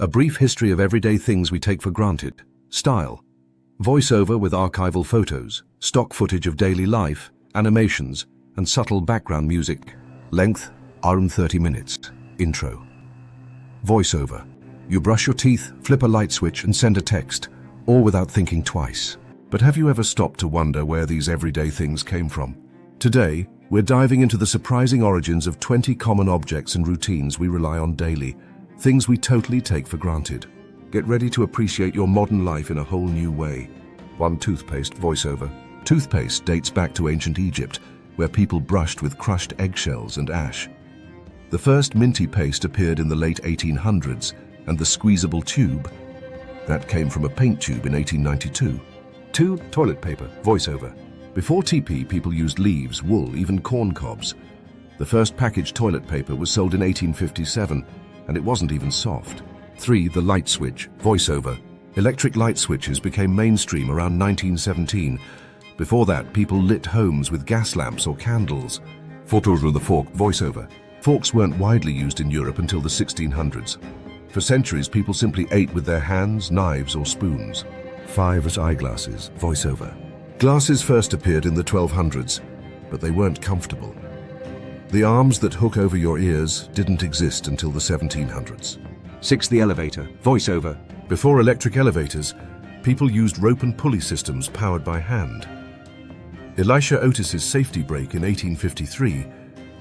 A brief history of everyday things we take for granted. Style. Voiceover with archival photos, stock footage of daily life, animations, and subtle background music. Length, around 30 minutes. Intro. Voiceover. You brush your teeth, flip a light switch, and send a text, all without thinking twice. But have you ever stopped to wonder where these everyday things came from? Today, we're diving into the surprising origins of 20 common objects and routines we rely on daily, things we totally take for granted. Get ready to appreciate your modern life in a whole new way. 1. Toothpaste. Voiceover. Toothpaste dates back to ancient Egypt, where people brushed with crushed eggshells and ash. The first minty paste appeared in the late 1800s, and the squeezable tube, that came from a paint tube in 1892. 2. Toilet paper. Voiceover. Before TP, people used leaves, wool, even corn cobs. The first packaged toilet paper was sold in 1857, and it wasn't even soft. 3. The light switch. Voiceover. Electric light switches became mainstream around 1917. Before that, people lit homes with gas lamps or candles. 4. The fork. Voiceover. Forks weren't widely used in Europe until the 1600s. For centuries, people simply ate with their hands, knives, or spoons. 5. Eyeglasses. Voiceover. Glasses first appeared in the 1200s, but they weren't comfortable. The arms that hook over your ears didn't exist until the 1700s. 6. The elevator. Voiceover. Before electric elevators, people used rope and pulley systems powered by hand. Elisha Otis's safety brake in 1853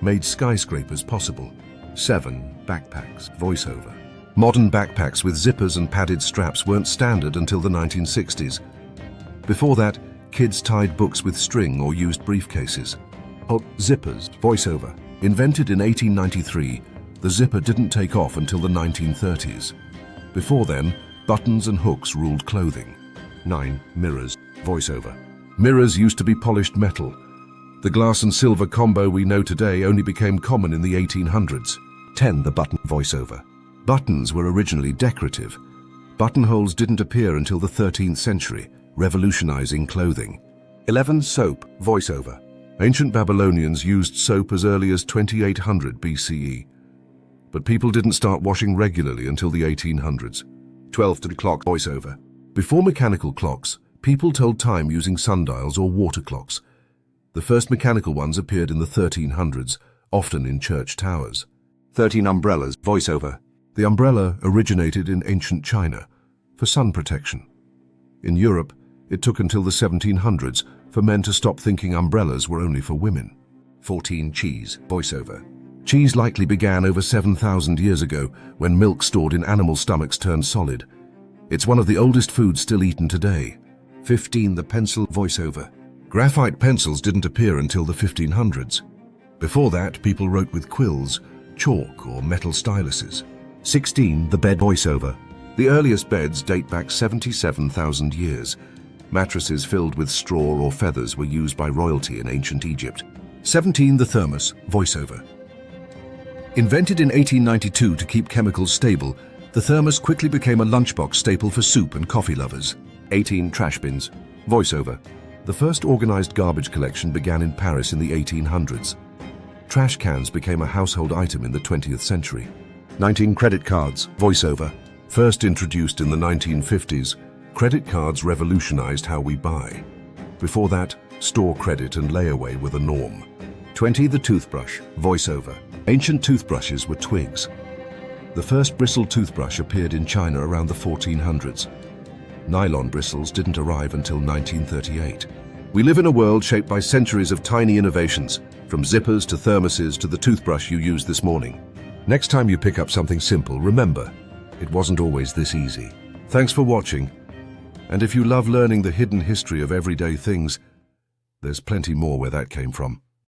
made skyscrapers possible. 7. Backpacks. Voiceover. Modern backpacks with zippers and padded straps weren't standard until the 1960s. Before that, kids tied books with string or used briefcases. Zippers. Voiceover. Invented in 1893, the zipper didn't take off until the 1930s. Before then, buttons and hooks ruled clothing. 9. Mirrors. Voiceover. Mirrors used to be polished metal. The glass and silver combo we know today only became common in the 1800s. 10. The button. Voiceover. Buttons were originally decorative. Buttonholes didn't appear until the 13th century, revolutionizing clothing. 11. Soap. Voiceover. Ancient Babylonians used soap as early as 2800 BCE. But people didn't start washing regularly until the 1800s. 12. The clock. Voiceover. Before mechanical clocks, people told time using sundials or water clocks. The first mechanical ones appeared in the 1300s, often in church towers. 13. Umbrellas. Voiceover. The umbrella originated in ancient China for sun protection. In Europe, it took until the 1700s for men to stop thinking umbrellas were only for women. 14. Cheese. Voiceover. Cheese likely began over 7,000 years ago when milk stored in animal stomachs turned solid. It's one of the oldest foods still eaten today. 15. The pencil. Voiceover. Graphite pencils didn't appear until the 1500s. Before that, people wrote with quills, chalk, or metal styluses. 16. The bed. Voiceover. The earliest beds date back 77,000 years. Mattresses filled with straw or feathers were used by royalty in ancient Egypt. 17. The thermos. Voiceover. Invented in 1892 to keep chemicals stable, the thermos quickly became a lunchbox staple for soup and coffee lovers. 18. Trash bins. Voiceover. The first organized garbage collection began in Paris in the 1800s. Trash cans became a household item in the 20th century. 19. Credit cards. Voiceover. First introduced in the 1950s, credit cards revolutionized how we buy. Before that, store credit and layaway were the norm. 20. The toothbrush. Voiceover. Ancient toothbrushes were twigs. The first bristle toothbrush appeared in China around the 1400s. Nylon bristles didn't arrive until 1938. We live in a world shaped by centuries of tiny innovations, from zippers to thermoses to the toothbrush you used this morning. Next time you pick up something simple, remember, it wasn't always this easy. Thanks for watching. And if you love learning the hidden history of everyday things, there's plenty more where that came from.